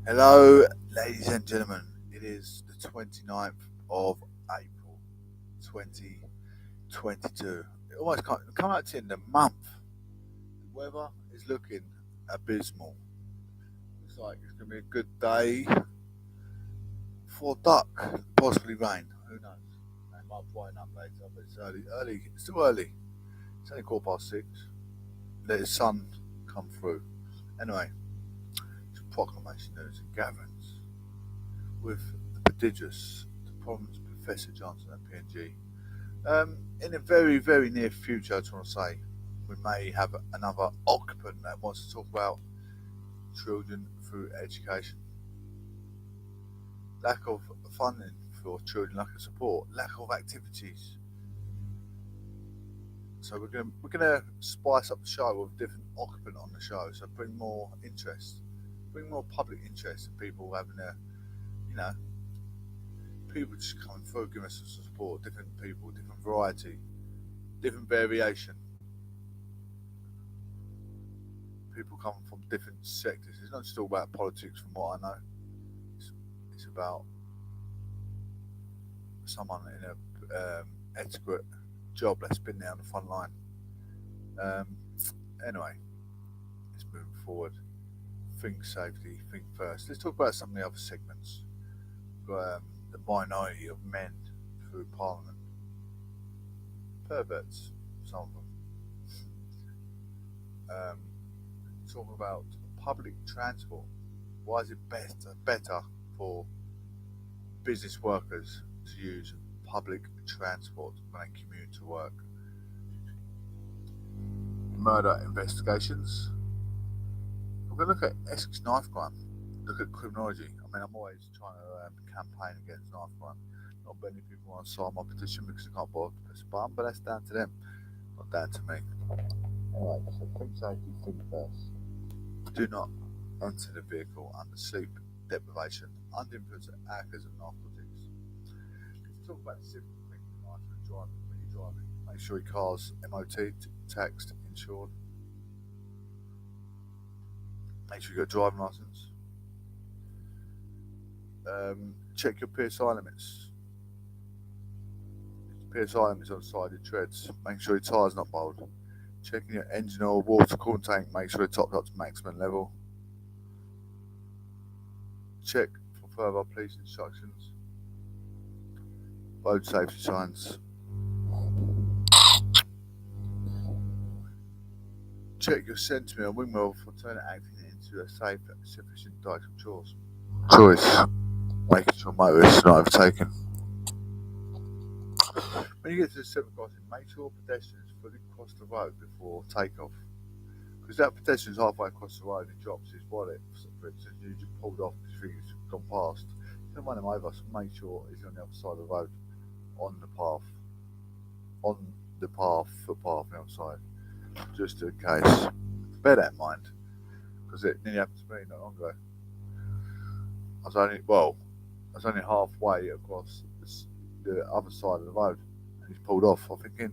Hello, ladies and gentlemen. It is the 29th of April 2022. It almost come out to the end of the month. The weather is looking abysmal. Looks like it's going to be a good day for duck, possibly rain. Who knows? They might brighten up later, but it's early. It's still early. It's only 6:15. Let the sun come through. Anyway, it's proclamation news and gatherings with the prodigious, the Providence Professor Johnson at PNG. In the very, very near future, I just want to say, we may have another occupant that wants to talk about children through education. Lack of funding for children, lack of support, lack of activities. So we're gonna spice up the show with a different occupant on the show. So bring more interest, bring more public interest, and people having you know, people just coming through, giving us some support. Different people, different variety, different variation. People coming from different sectors. It's not just all about politics, from what I know. It's about someone in a adequate job that's been there on the front line. Um, anyway, let's move forward. Think safety, think first. Let's talk about some of the other segments. The minority of men through Parliament, perverts, some of them. Um, talking about public transport. Why is it better for business workers to use public transport when they commute to work? Murder investigations. We're going to look at Essex knife crime. Look at criminology. I mean, I'm always trying to campaign against knife crime. Not many people want to sign my petition because they can't bother to press a button, but that's down to them, not down to me. Anyway, so think safety, think first. Do not enter the vehicle under sleep deprivation, under influence of alcohol and narcotics. Let's talk about the simple things in life when you're driving. Make sure your car's MOT, taxed, insured. Make sure you got a driving license. Check your PSI limits. PSI limits on the side of your treads. Make sure your tyre's not bowled. Checking your engine oil, water, coolant tank. Make sure it's topped up to maximum level. Check for further police instructions. Road safety signs. Check your centre and wing mirror for turning acting into a safe and sufficient directional choice. Making sure motorists are not overtaken. When you get to the zebra crossing, make sure pedestrians fully cross the road before takeoff. Because that pedestrian's halfway across the road and drops his wallet, for instance, you just pulled off because he's gone past. You can run him over, so make sure he's on the other side of the road, on the path, footpath on the other side, just in case. Bear that in mind, because it nearly happened to me not long ago. I was only halfway across the other side of the road, and he's pulled off. I'm thinking,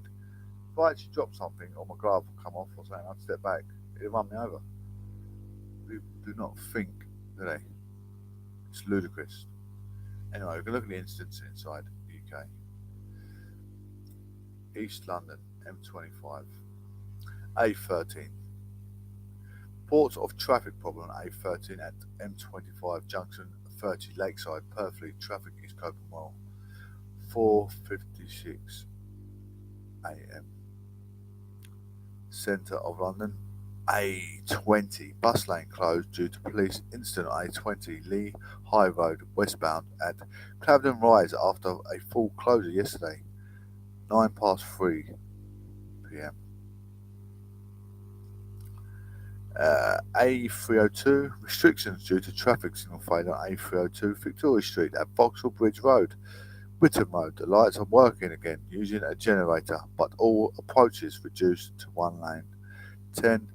if I actually drop something or my glove will come off or something, I'd step back, it'll run me over. People do not think, do they? It's ludicrous. Anyway, we can look at the incidents inside the UK. East London, M25, A13. Reports of traffic problem on A13 at M25 junction 30 Lakeside, Purfleet. Traffic is coping well. 4:56 a.m. Centre of London, A20 bus lane closed due to police incident on A20 Lee High Road westbound at Clapton Rise after a full closure yesterday, 3 p.m. A302 restrictions due to traffic signal failure on A302 Victoria Street at Vauxhall Bridge Road. Witten Road, the lights are working again using a generator, but all approaches reduced to one lane. 10:43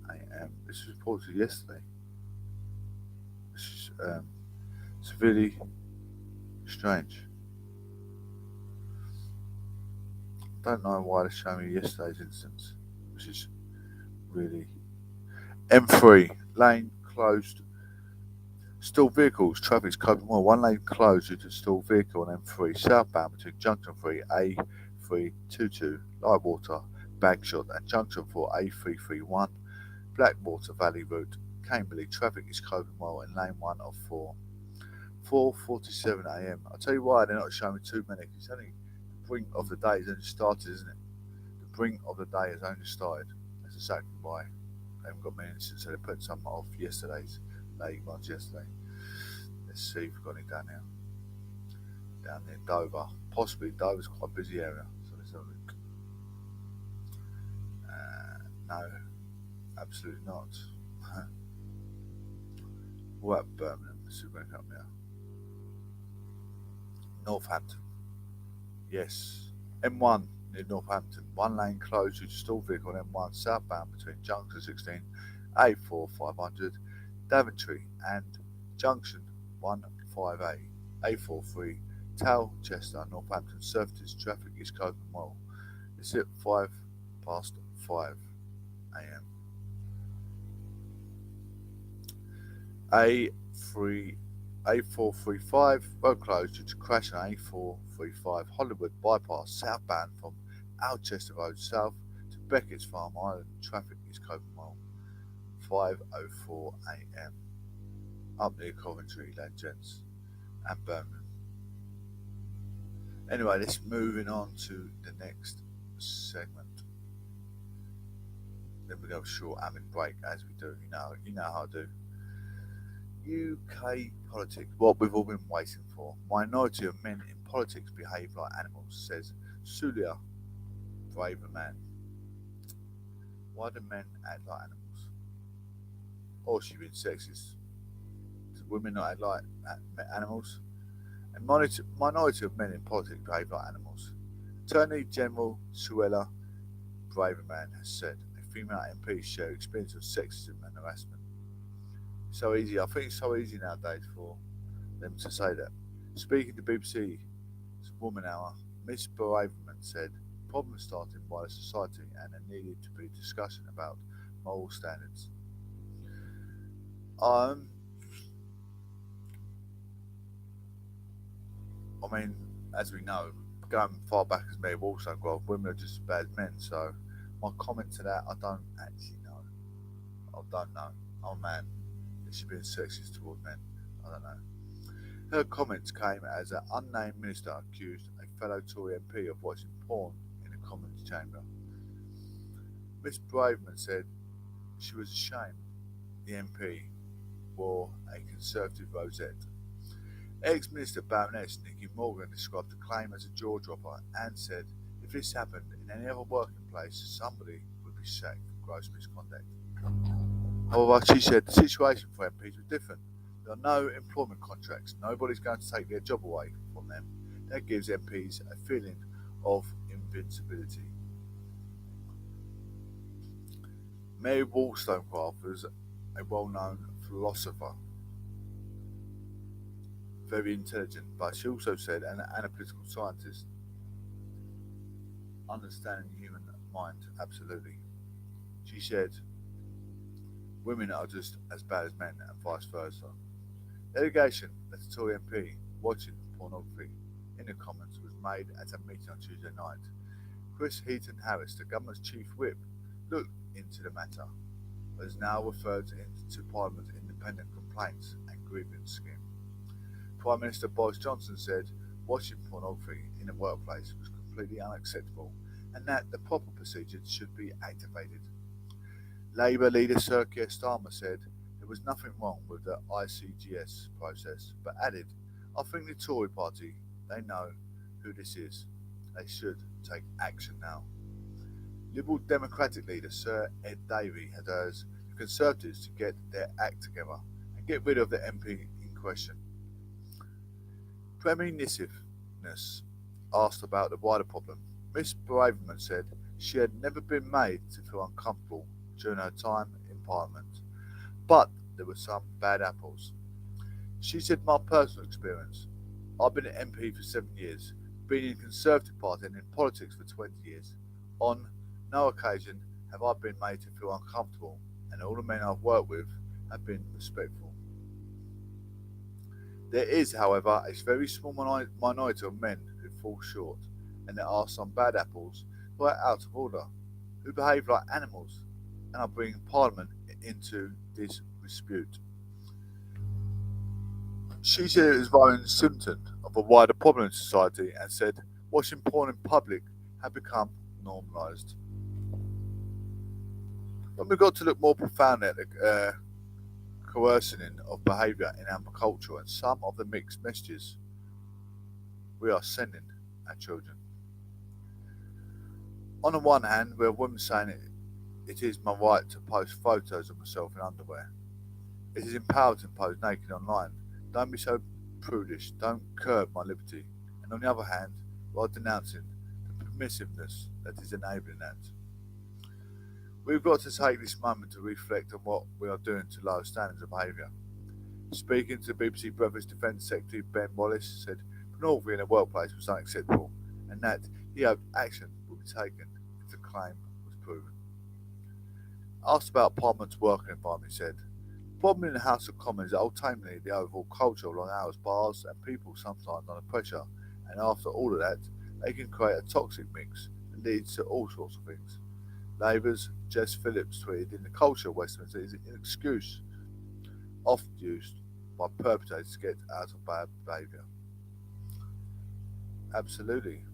a.m. This was reported yesterday. This is severely strange. Don't know why they're showing me yesterday's instance, which is really M3 lane closed. Stalled vehicles. Traffic is coping well. One lane closed due to stalled vehicle on M3 southbound between Junction 3 A322 Lightwater Bagshot and Junction 4 A331 Blackwater Valley Route. Cambridge. Traffic is coping well in lane 1 of 4. 4:47 a.m. I'll tell you why they're not showing too many. It's only the brink of the day has only started, isn't it? The brink of the day has only started. That's exactly why they haven't got many incidents. So they put some off yesterday's late ones yesterday. Let's see if we've got any down here. Down near Dover. Possibly Dover's quite a busy area. So let's have a look. No, absolutely not. What about Birmingham? Let's see if we can come here. Northampton. Yes. M1 near Northampton. One lane closed due to stalled vehicle on M1 southbound between Junction 16 A4 500 Daventry and Junction 15A A43 Towcester Northampton Surfaces. Traffic is coping well. It's at 5 past 5 a.m. A435 road closed due to crash on A435 Hollywood bypass southbound from Alchester Road south to Beckett's Farm Island. Traffic is coping well. 5:04 a.m. up near Coventry, gents, and Birmingham. Anyway, let's moving on to the next segment. Then we go short having break as we do. You know how I do. UK politics, what we've all been waiting for. Minority of men in politics behave like animals, says Sulia, braver man. Why do men act like animals? Or she been sexist? Do women not act like animals? And minority of men in politics behave like animals. Attorney General Suella Braverman has said a female MP share experience of sexism and harassment. So easy. I think it's so easy nowadays for them to say that. Speaking to BBC Woman Hour, Miss Braverman said, problems starting by the society and there needed to be discussion about moral standards. I mean, as we know, going far back as Mary Wollstonecraft, women are just as bad as men, so my comment to that, I don't actually know. I don't know. Oh man, is she being sexist towards men? I don't know. Her comments came as an unnamed minister accused a fellow Tory MP of watching porn in the Commons chamber. Miss Braverman said she was ashamed the MP wore a Conservative rosette. Ex-Minister Baroness Nicky Morgan described the claim as a jaw-dropper and said if this happened in any other working place, somebody would be sacked for gross misconduct. However, she said the situation for MPs was different. There are no employment contracts. Nobody's going to take their job away from them. That gives MPs a feeling of invincibility. Mary Wollstonecraft was a well-known philosopher, very intelligent, but she also said an analytical scientist, understanding the human mind, absolutely. She said women are just as bad as men and vice versa. The allegation that a Tory MP watching pornography in the Commons was made at a meeting on Tuesday night. Chris Heaton Harris, the government's chief whip, looked into the matter, but is now referred into Parliament's independent complaints and grievance scheme. Prime Minister Boris Johnson said watching pornography in the workplace was completely unacceptable and that the proper procedures should be activated. Labour leader Sir Keir Starmer said there was nothing wrong with the ICGS process, but added, I think the Tory party, they know who this is. They should take action now. Liberal Democratic leader Sir Ed Davey had urged the Conservatives to get their act together and get rid of the MP in question. Premier Nisif asked about the wider problem. Miss Braverman said she had never been made to feel uncomfortable during her time in Parliament, but there were some bad apples. She said, my personal experience, I've been an MP for 7 years, been in the Conservative Party and in politics for 20 years. On no occasion have I been made to feel uncomfortable, and all the men I've worked with have been respectful. There is, however, a very small minority of men who fall short, and there are some bad apples who are out of order, who behave like animals, and are bringing Parliament into disrepute. She said it was very symptom of a wider problem in society and said watching porn in public had become normalised. When we got to look more profoundly at the coercioning of behaviour in our culture and some of the mixed messages we are sending our children. On the one hand, we have women saying it is my right to post photos of myself in underwear. It is empowered to pose naked online. Don't be so prudish. Don't curb my liberty. And on the other hand, we are denouncing the permissiveness that is enabling that. We've got to take this moment to reflect on what we are doing to lower standards of behaviour. Speaking to the BBC Breakfast Defence Secretary Ben Wallace said pornography in the workplace was unacceptable and that he hoped action would be taken if the claim was proven. Asked about Parliament's working environment, he said, the problem in the House of Commons is ultimately the overall culture of long hours, bars and people sometimes under pressure, and after all of that, they can create a toxic mix that leads to all sorts of things. Labour's Jess Phillips tweeted, in the culture of Westminster is an excuse often used by perpetrators to get out of bad behaviour. Absolutely.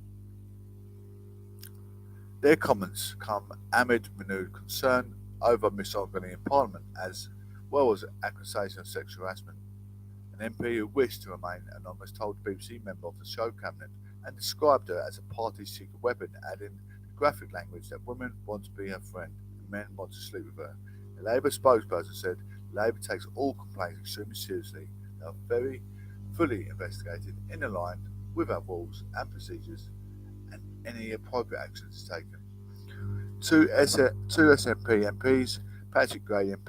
Their comments come amid renewed concern over misogyny in Parliament as well as accusation of sexual harassment. An MP who wished to remain anonymous told the BBC member of the show cabinet and described her as a party's secret weapon, adding the graphic language that women want to be her friend and men want to sleep with her. The Labour spokesperson said Labour takes all complaints extremely seriously. They are very fully investigated in line with our rules and procedures and any appropriate actions taken. Two SNP MPs, Patrick Grady and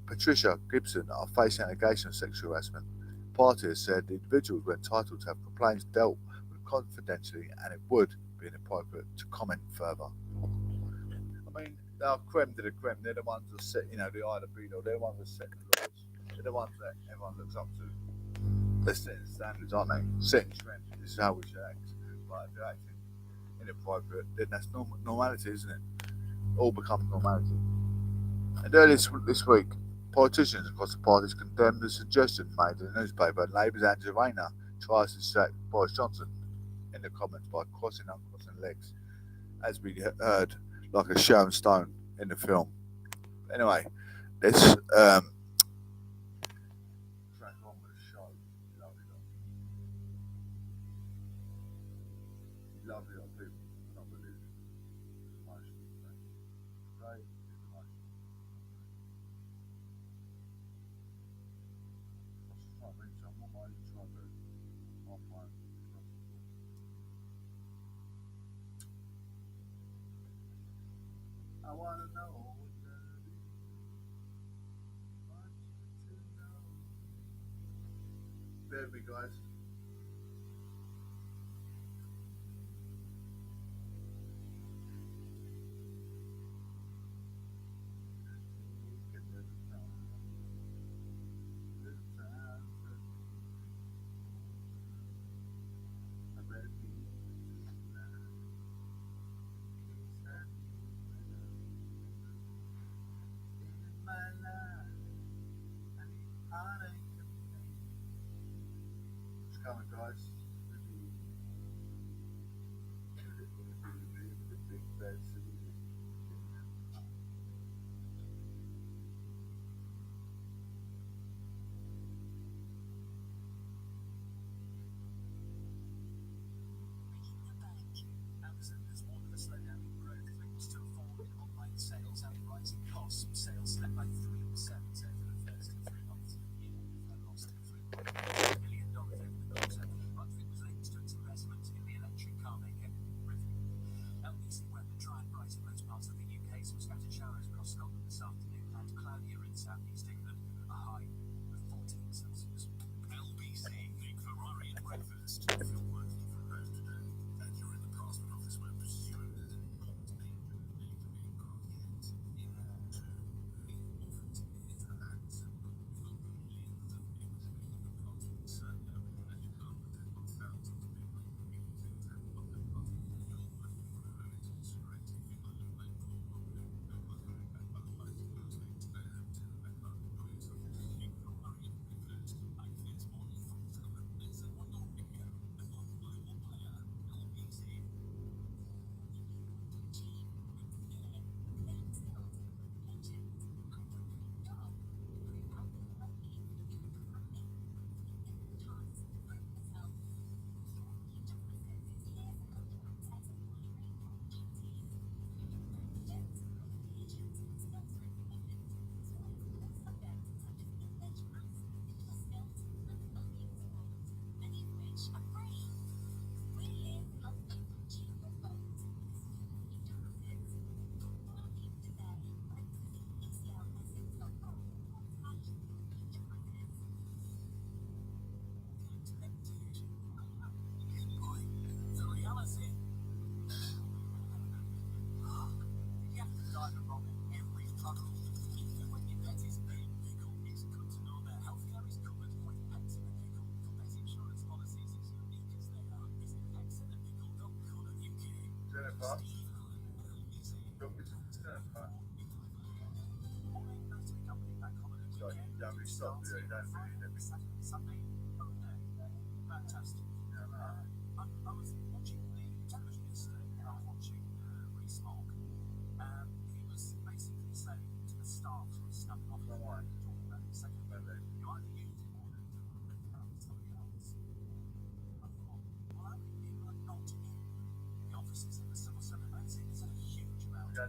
Patricia Gibson, are facing allegations of sexual harassment. The party has said the individuals were entitled to have complaints dealt with confidentially and it would be inappropriate to comment further. I mean, they are creme de la creme. They're the ones that set, the eye of the beetle. They're the ones that set the laws. They're the ones that everyone looks up to. They're setting standards, aren't they? Setting trends. This is how we should act. But if you're acting inappropriate, then that's normality, isn't it? All becomes normality. And earlier this week, politicians across the parties condemned the suggestion made in the newspaper and Labour's Angela Rayner tries to distract Boris Johnson in the comments by crossing and uncrossing legs, as we heard like a Sharon Stone in the film. Anyway, let's crack on with the show. Lovely lot of people. Not believe it. Emotional. Great. Emotional. I was trying to read some. What might you try to do? One point. I want to know what love is. Want you to know. Bear with me, guys. It's coming, guys. The big bad city. Amazon has warned of a slowdown in growth linked to a fall in online sales and rising costs. Sales slipped by 3% over the first 3 months of the year, a loss of $3.8 billion over the course of the month.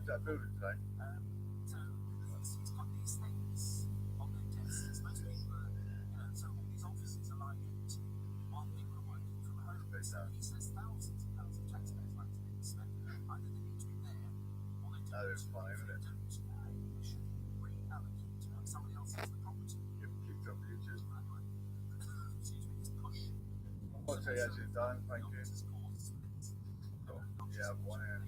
That building today. I'll tell you as it's done, thank you. Yeah, one here.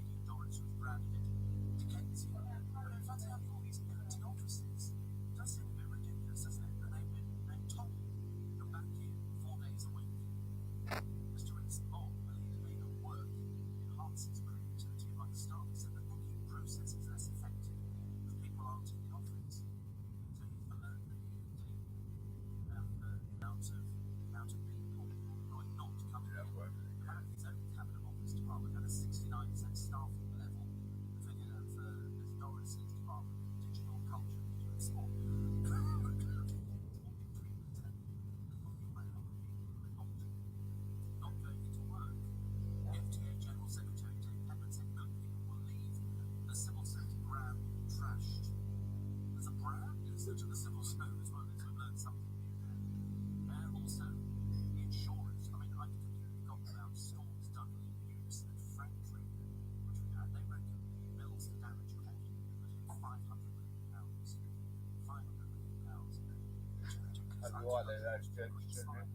Right there, that's Jen.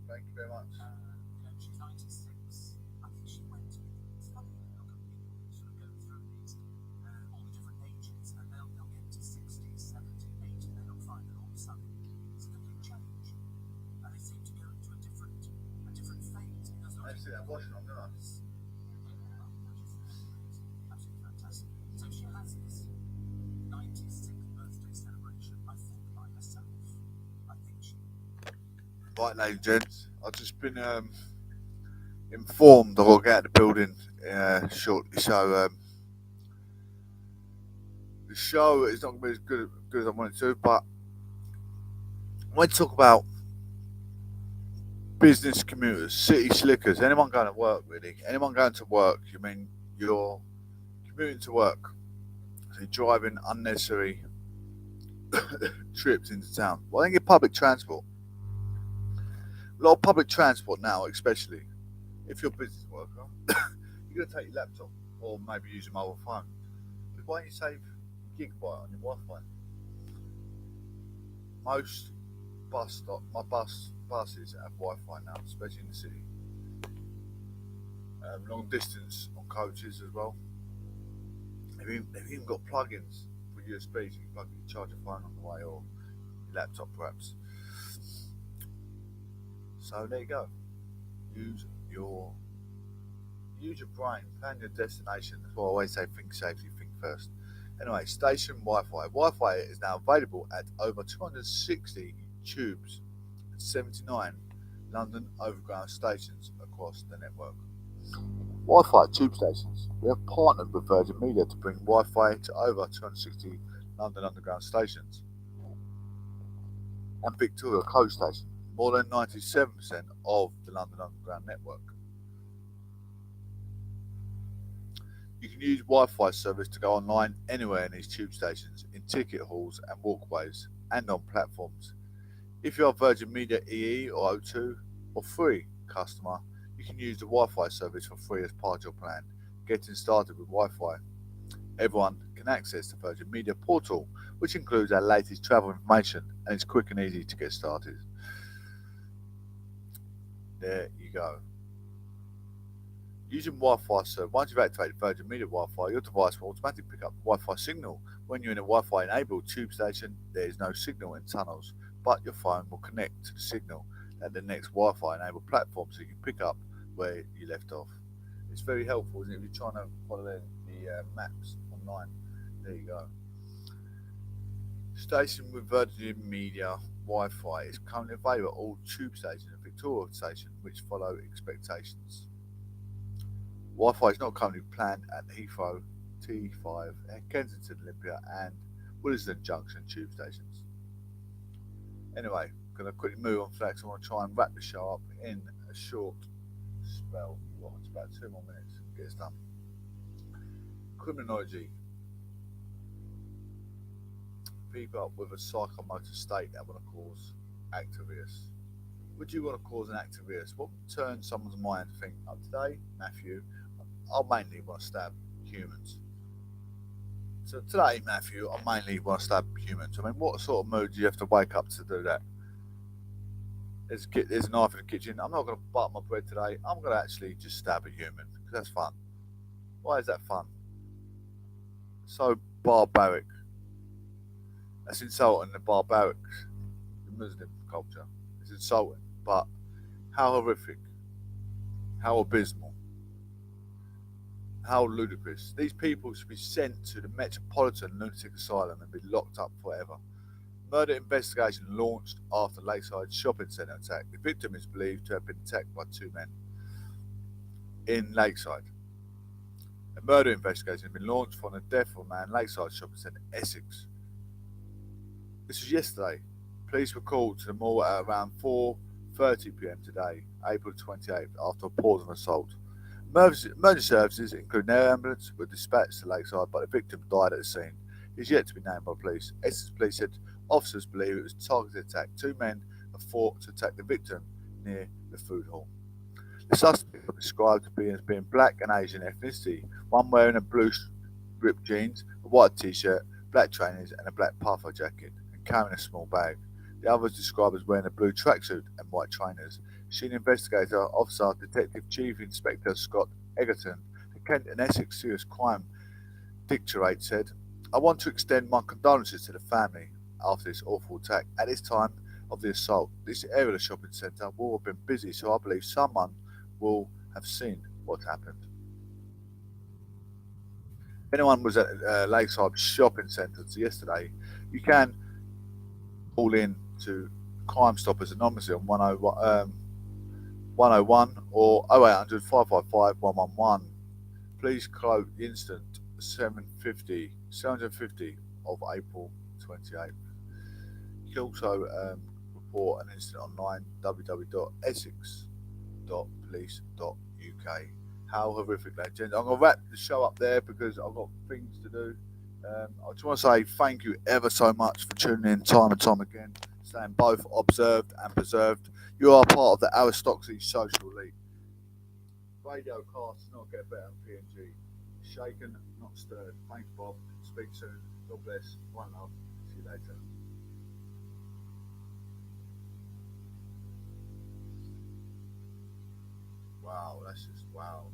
Thank you very much. She's 96. I think she went to it's funny, look at people who sort of go through these all the different ages, and they'll get to 60, 70, 80, and they'll find that all of a sudden it's a complete change. And they seem to go into a different phase. I see that washing on, don't I? Absolutely fantastic. So she has this 96th birthday celebration, I think, by herself. Right, ladies and gents, I've just been informed that I'll get out of the building shortly. So the show is not going to be as good as I wanted to, but I want to talk about business commuters, city slickers, anyone going to work really. Anyone going to work, you mean you're commuting to work, so you're driving unnecessary trips into town. Well, I think in public transport. A lot of public transport now, especially if you're a business worker, you're going to take your laptop or maybe use your mobile phone. But why don't you save gigabyte on your Wi-Fi? Most buses have Wi-Fi now, especially in the city. Long distance on coaches as well. They've even got plugins for USB, so you can charge your phone on the way or your laptop perhaps. So there you go. Use your brain, plan your destination. That's why I always say think safely, think first. Anyway, station Wi-Fi. Wi-Fi is now available at over 260 tubes and 79 London Overground stations across the network. Wi-Fi tube stations. We have partnered with Virgin Media to bring Wi-Fi to over 260 London Underground stations and Victoria Coast Station. More than 97% of the London Underground network. You can use Wi-Fi service to go online anywhere in these tube stations, in ticket halls and walkways, and on platforms. If you are Virgin Media EE or O2 or Free customer, you can use the Wi-Fi service for free as part of your plan. Getting started with Wi-Fi. Everyone can access the Virgin Media portal, which includes our latest travel information, and it's quick and easy to get started. There you go. Using Wi-Fi service. Once you've activated Virgin Media Wi-Fi, your device will automatically pick up the Wi-Fi signal. When you're in a Wi-Fi enabled tube station, there is no signal in tunnels, but your phone will connect to the signal at the next Wi-Fi enabled platform, so you can pick up where you left off. It's very helpful, isn't it? If you're trying to follow the maps online. There you go. Station with Virgin Media Wi-Fi is currently available at all tube stations and Victoria Station, which follow expectations. Wi-Fi is not currently planned at Heathrow, T5, Kensington Olympia, and Willesden Junction tube stations. Anyway, I'm going to quickly move on to that because I want to try and wrap the show up in a short spell. Well, it's about 2 more minutes and get it done. Criminology. People with a psychomotor state that want to cause activities. Would you want to cause an activist? What would turn someone's mind to think, oh, today, Matthew, I mainly want to stab humans. So today, Matthew, I mainly want to stab humans. I mean, what sort of mood do you have to wake up to do that? There's a knife in the kitchen. I'm not going to butter my bread today. I'm going to actually just stab a human because that's fun. Why is that fun? So barbaric. That's insulting the barbarics, the Muslim culture. It's insulting, but how horrific, how abysmal, how ludicrous. These people should be sent to the Metropolitan Lunatic Asylum and be locked up forever. Murder investigation launched after Lakeside Shopping Centre attack. The victim is believed to have been attacked by 2 men in Lakeside. A murder investigation has been launched for the death of a man in Lakeside Shopping Centre, Essex. This was yesterday. Police were called to the mall at around 4:30 p.m. today, April 28th, after a pause of assault. Emergency services, including air ambulance, were dispatched to Lakeside, but the victim died at the scene. He is yet to be named by police. Essex police said officers believe it was a targeted attack. 2 men have fought to attack the victim near the food hall. The suspect was described as being black and Asian ethnicity, one wearing a blue ripped jeans, a white t-shirt, black trainers and a black puffer jacket, and carrying a small bag. The other was described as wearing a blue tracksuit and white trainers. Senior investigator officer Detective Chief Inspector Scott Egerton, the Kent and Essex Serious Crime Directorate said, I want to extend my condolences to the family after this awful attack. At this time of the assault, this area of the shopping centre will have been busy, so I believe someone will have seen what happened. If anyone was at Lakeside Shopping Centre yesterday, you can call in to Crime Stoppers anonymously on 101 or 0800 555 111. Please quote the incident 750 of April 28th. You can also report an incident online, www.essex.police.uk. How horrific that, gents. I'm going to wrap the show up there because I've got things to do. I just want to say thank you ever so much for tuning in time and time again, staying both observed and preserved. You are part of the aristocracy social elite. Radio casts not get better than PNG. Shaken, not stirred. Thanks, Bob. Speak soon. God bless. One love. See you later. Wow, that's just wow.